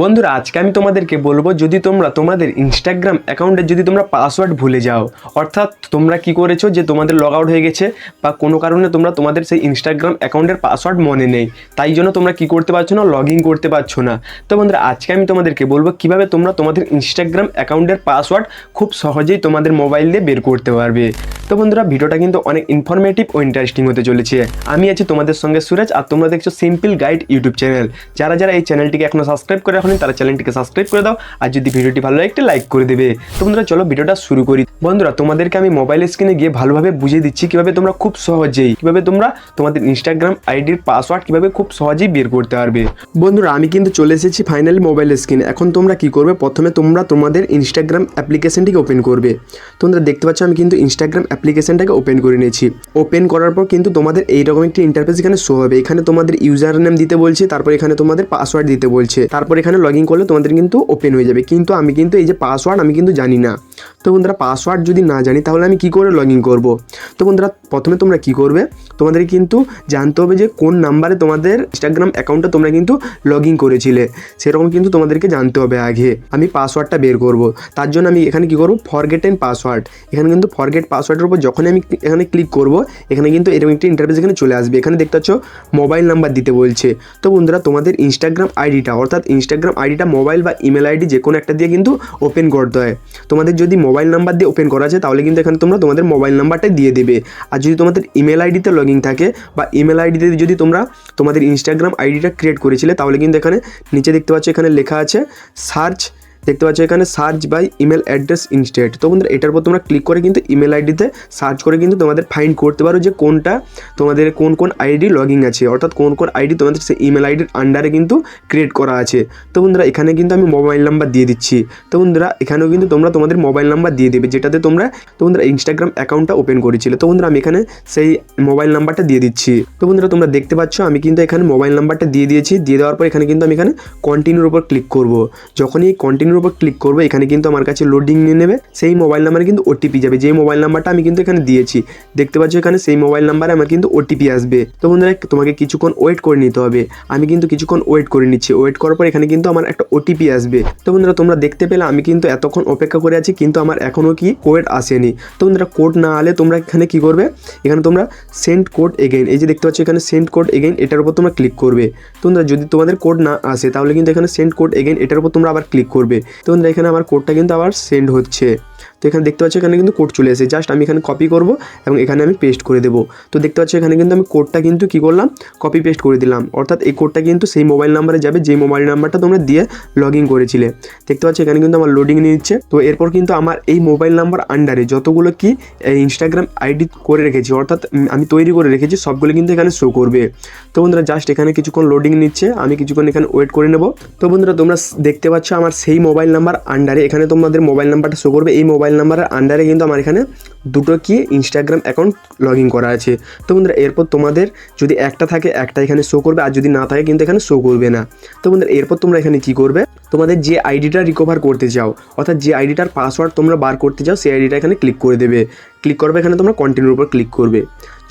বন্ধুরা আজকে আমি তোমাদেরকে বলবো যদি তোমরা তোমাদের ইনস্টাগ্রাম অ্যাকাউন্টে যদি তোমরা পাসওয়ার্ড ভুলে যাও, অর্থাৎ তোমরা কি করেছো যে তোমাদের লগ আউট হয়ে গেছে বা কোনো কারণে তোমরা তোমাদের সেই ইনস্টাগ্রাম অ্যাকাউন্টের পাসওয়ার্ড মনে নেই, তাই জন্য তোমরা কি করতে পারছো না, লগ ইন করতে পারছো না। তো বন্ধুরা আজকে আমি তোমাদেরকে বলবো কিভাবে তোমরা তোমাদের ইনস্টাগ্রাম অ্যাকাউন্টের পাসওয়ার্ড খুব সহজেই তোমাদের মোবাইল দিয়ে বের করতে পারবে। তো বন্ধুরা ভিডিওটা কিন্তু অনেক ইনফরমেটিভ ও ইন্টারেস্টিং হতে চলেছে। আমি আছি তোমাদের সঙ্গে সুরজ, আর তোমরা দেখছো সিম্পল গাইড ইউটিউব চ্যানেল। যারা যারা এই চ্যানেলটিকে এখনো সাবস্ক্রাইব করে রাখোনি তারা চ্যানেলটিকে সাবস্ক্রাইব করে দাও, আর যদি ভিডিওটি ভালো লাগে একটা লাইক করে দেবে। তো বন্ধুরা চলো ভিডিওটা শুরু করি। বন্ধুরা তোমাদেরকে আমি মোবাইল স্ক্রিনে গিয়ে ভালোভাবে বুঝিয়ে দিচ্ছি কিভাবে তোমরা খুব সহজেই কিভাবে তোমরা তোমাদের ইনস্টাগ্রাম আইডির পাসওয়ার্ড কিভাবে খুব সহজেই বের করতে পারবে। বন্ধুরা আমি কিন্তু চলে এসেছি ফাইনালি মোবাইল স্ক্রিনে। এখন তোমরা কি করবে, প্রথমে তোমরা তোমাদের ইনস্টাগ্রাম অ্যাপ্লিকেশনটিকে ওপেন করবে। তোমরা দেখতে পাচ্ছ আমি কিন্তু ইনস্টাগ্রাম অ্যাপ্লিকেশনটাকে ওপেন করে নিয়েছি। ওপেন করার পর কিন্তু তোমাদের এইরকম একটি ইন্টারফেস এখানে শো হবে। এখানে তোমাদের ইউজার নেম দিতে বলছে, তারপর এখানে তোমাদের পাসওয়ার্ড দিতে বলছে, তারপর এখানে লগ ইন করলে তোমাদের কিন্তু ওপেন হয়ে যাবে। কিন্তু আমি কিন্তু এই যে পাসওয়ার্ড আমি কিন্তু জানি না। তো বন্ধুরা পাসওয়ার্ড যদি না জানি তাহলে আমি কি করে লগ ইন করবো? তো বন্ধুরা প্রথমে তোমরা কি করবে, তোমাদের কিন্তু জানতে হবে যে কোন নাম্বারে তোমাদের ইনস্টাগ্রাম অ্যাকাউন্টে তোমরা কিন্তু লগ ইন করেছিলে, সেরকম কিন্তু তোমাদেরকে জানতে হবে আগে। আমি পাসওয়ার্ডটা বের করব, তার জন্য আমি এখানে কি করব, ফরগেট এন্ড পাসওয়ার্ড। এখানে কিন্তু ফরগেট পাসওয়ার্ডের উপর যখনই আমি এখানে ক্লিক করব, এখানে কিন্তু এরকম একটি ইন্টারফেস এখানে চলে আসবে। এখানে দেখতে পাচ্ছ মোবাইল নাম্বার দিতে বলছে। তো বন্ধুরা তোমাদের ইনস্টাগ্রাম আইডিটা, অর্থাৎ ইনস্টাগ্রাম আইডিটা মোবাইল বা ইমেল আইডি যে কোনো একটা দিয়ে কিন্তু ওপেন করতে হয়। তোমাদের যদি মোবাইল নাম্বার দিয়ে ওপেন করা আছে তাহলে কিন্তু এখানে তোমরা তোমাদের মোবাইল নাম্বারটাই দিয়ে দেবে। আর যদি তোমাদের ইমেল আইডিতে লগ ইন থাকে বা ইমেল আইডিতে যদি তোমরা তোমাদের ইনস্টাগ্রাম আইডিটা ক্রিয়েট করেছিলে তাহলে কিন্তু এখানে নিচে দেখতে পাচ্ছ এখানে লেখা আছে সার্চ, দেখতে পাচ্ছ এখানে search by email address instead. তো বন্ধুরা এটার উপর তোমরা ক্লিক করে কিন্তু ইমেল আইডিতে সার্চ করে কিন্তু তোমাদের ফাইন্ড করতে পারো যে কোনটা তোমাদের কোন কোন আইডি লগ ইন আছে, অর্থাৎ কোন কোন আইডি তোমাদের সেই ইমেল আইডির আন্ডারে কিন্তু ক্রিয়েট করা আছে। তো বন্ধুরা এখানে কিন্তু আমি মোবাইল নাম্বার দিয়ে দিচ্ছি। তো বন্ধুরা এখানেও কিন্তু তোমরা তোমাদের মোবাইল নাম্বার দিয়ে দেবে যেটাতে তোমরা ইনস্টাগ্রাম অ্যাকাউন্টটা ওপেন করেছিলে। তো বন্ধুরা আমি এখানে সেই মোবাইল নাম্বারটা দিয়ে দিচ্ছি। তো বন্ধুরা তোমরা দেখতে পাচ্ছ আমি কিন্তু এখানে মোবাইল নাম্বারটা দিয়ে দিয়েছি। দিয়ে দেওয়ার পর এখানে কিন্তু আমি এখানে কন্টিনিউর উপর ক্লিক করব। যখনই কন্টিনিউর উপর ক্লিক করবো এখানে কিন্তু আমার কাছে লোডিং নিয়ে নেবে। সেই মোবাইল নাম্বারে কিন্তু ওটিপি যাবে, যে মোবাইল নাম্বারটা আমি কিন্তু এখানে দিয়েছি। দেখতে পাচ্ছ এখানে সেই মোবাইল নাম্বারে আমার কিন্তু ওটিপি আসবে। তো বন্ধুরা তোমাকে কিছুক্ষণ ওয়েট করে নিতে হবে। আমি কিন্তু কিছুক্ষণ ওয়েট করে নিচ্ছি। ওয়েট করার পর এখানে কিন্তু আমার একটা ওটিপি আসবে। তো বন্ধুরা তোমরা দেখতে পেলে আমি কিন্তু এতক্ষণ অপেক্ষা করে আছি, কিন্তু আমার এখনও কি কোড আসেনি। তো বন্ধুরা কোড না আলে তোমরা এখানে কি করবে, এখানে তোমরা সেন্ড কোড এগেইন, এই যে দেখতে পাচ্ছ এখানে সেন্ড কোড এগেইন, এটার উপর তোমরা ক্লিক করবে। তো বন্ধুরা যদি তোমাদের কোড না আসে তাহলে কিন্তু এখানে সেন্ড কোড এগেইন এটার উপর তোমরা আবার ক্লিক করবে। তো বন্ধুরা এখানে আমার কোডটা কিন্তু আবার সেন্ড হচ্ছে। তো এখানে দেখতে পাচ্ছ এখানে কিন্তু কোড চলে এসেছে। জাস্ট আমি এখানে কপি করব এবং এখানে আমি পেস্ট করে দেবো। তো দেখতে পাচ্ছ এখানে কিন্তু আমি কোডটা কিন্তু কী করলাম, কপি পেস্ট করে দিলাম। অর্থাৎ এই কোডটা কিন্তু সেই মোবাইল নাম্বারে যাবে যে মোবাইল নাম্বারটা তোমরা দিয়ে লগ ইন করেছিলে। দেখতে পাচ্ছ এখানে কিন্তু আমার লোডিং নিচ্ছে। তো এরপর কিন্তু আমার এই মোবাইল নাম্বার আন্ডারে যতগুলো কি ইনস্টাগ্রাম আইডি করে রেখেছি, অর্থাৎ আমি তৈরি করে রেখেছি, সবগুলো কিন্তু এখানে শো করবে। তো বন্ধুরা জাস্ট এখানে কিছুক্ষণ লোডিং নিচ্ছে, আমি কিছুক্ষণ এখানে ওয়েট করে নেব। তো বন্ধুরা তোমরা দেখতে পাচ্ছ আমার সেই মোবাইল নাম্বার আন্ডারে এখানে তোমাদের মোবাইল নাম্বারটা শো করবে। এই মোবাইল নাম্বারের আন্ডারে কিন্তু আমার এখানে দুটো কি ইনস্টাগ্রাম অ্যাকাউন্ট লগ ইন করা আছে। তো বন্ধুরা এরপর তোমাদের যদি একটা থাকে একটা এখানে শো করবে, আর যদি না থাকে কিন্তু এখানে শো করবে না। তো বন্ধুরা এরপর তোমরা এখানে কি করবে, তোমাদের যে আইডিটা রিকভার করতে চাও, অর্থাৎ যে আইডিটার পাসওয়ার্ড তোমরা বার করতে চাও সেই আইডিটা এখানে ক্লিক করে দেবে। ক্লিক করবে এখানে তোমরা কন্টিনিউর উপর ক্লিক করবে।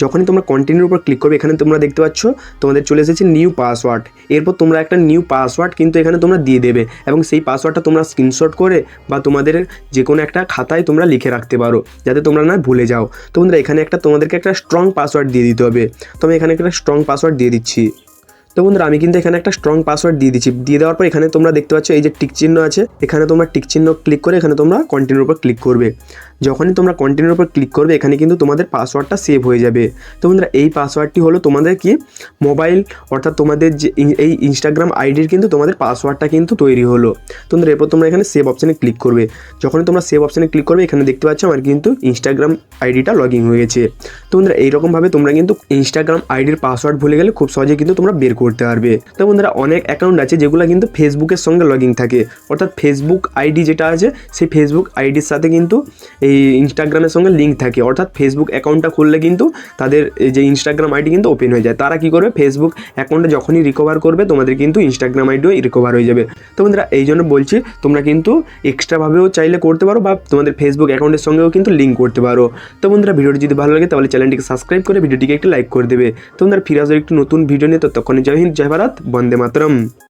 যখনই তোমরা কন্টিনিউর উপর ক্লিক করবে এখানে তোমরা দেখতে পাচ্ছ তোমাদের চলে এসেছে নিউ পাসওয়ার্ড। এরপর তোমরা একটা নিউ পাসওয়ার্ড কিন্তু এখানে তোমরা দিয়ে দেবে এবং সেই পাসওয়ার্ডটা তোমরা স্ক্রিনশট করে বা তোমাদের যে কোনো একটা খাতায় তোমরা লিখে রাখতে পারো যাতে তোমরা না ভুলে যাও। তো বন্ধুরা এখানে তোমাদেরকে একটা স্ট্রং পাসওয়ার্ড দিয়ে দিতে হবে। তো আমি এখানে একটা স্ট্রং পাসওয়ার্ড দিয়ে দিচ্ছি। তো বন্ধুরা আমি কিন্তু এখানে একটা স্ট্রং পাসওয়ার্ড দিয়ে দিচ্ছি। দিয়ে দেওয়ার পর এখানে তোমরা দেখতে পাচ্ছ এই যে টিক চিহ্ন আছে, এখানে তোমরা টিক চিহ্ন ক্লিক করে এখানে তোমরা কন্টিনিউর উপর ক্লিক করবে। যখনই তোমরা কন্টিনিউর উপর ক্লিক করবে এখানে কিন্তু তোমাদের পাসওয়ার্ডটা সেভ হয়ে যাবে। তো বন্ধুরা এই পাসওয়ার্ডটি হলো তোমাদের কি মোবাইল, অর্থাৎ তোমাদের যে এই ইনস্টাগ্রাম আইডির কিন্তু তোমাদের পাসওয়ার্ডটা কিন্তু তৈরি হলো। তো বন্ধুরা এরপর তোমরা এখানে সেভ অপশানে ক্লিক করবে। যখনই তোমরা সেভ অপশানে ক্লিক করবে এখানে দেখতে পাচ্ছ আমার কিন্তু ইনস্টাগ্রাম আইডিটা লগ ইন হয়ে গেছে। তো বন্ধুরা এইরকমভাবে তোমরা কিন্তু ইনস্টাগ্রাম আইডির পাসওয়ার্ড ভুলে গেলে খুব সহজে কিন্তু তোমরা বের করতে পারবে। তো বন্ধুরা অনেক অ্যাকাউন্ট আছে যেগুলো কিন্তু ফেসবুকের সঙ্গে লগ ইন থাকে, অর্থাৎ ফেসবুক আইডি যেটা আছে সেই ফেসবুক আইডির সাথে কিন্তু এই ইনস্টাগ্রামের সঙ্গে লিঙ্ক থাকে, অর্থাৎ ফেসবুক অ্যাকাউন্টটা খুললে কিন্তু তাদের যে ইনস্টাগ্রাম আইডি কিন্তু ওপেন হয়ে যায়। তারা কি করবে, ফেসবুক অ্যাকাউন্টে যখনই রিকভার করবে তোমাদের কিন্তু ইনস্টাগ্রাম আইডিও রিকভার হয়ে যাবে। তো বন্ধুরা এই জন্য বলছি তোমরা কিন্তু এক্সট্রাভাবেও চাইলে করতে পারো বা তোমাদের ফেসবুক অ্যাকাউন্টের সঙ্গেও কিন্তু লিঙ্ক করতে পারো। তো বন্ধুরা ভিডিওটি যদি ভালো লাগে তাহলে চ্যানেলটিকে সাবস্ক্রাইব করে ভিডিওটিকে একটু লাইক করে দেবে। তো বন্ধুরা ফিরে আসবে একটু নতুন ভিডিও নিয়ে, ততক্ষণে জয় হিন্দ, জয় ভারত, বন্দে মাতরম।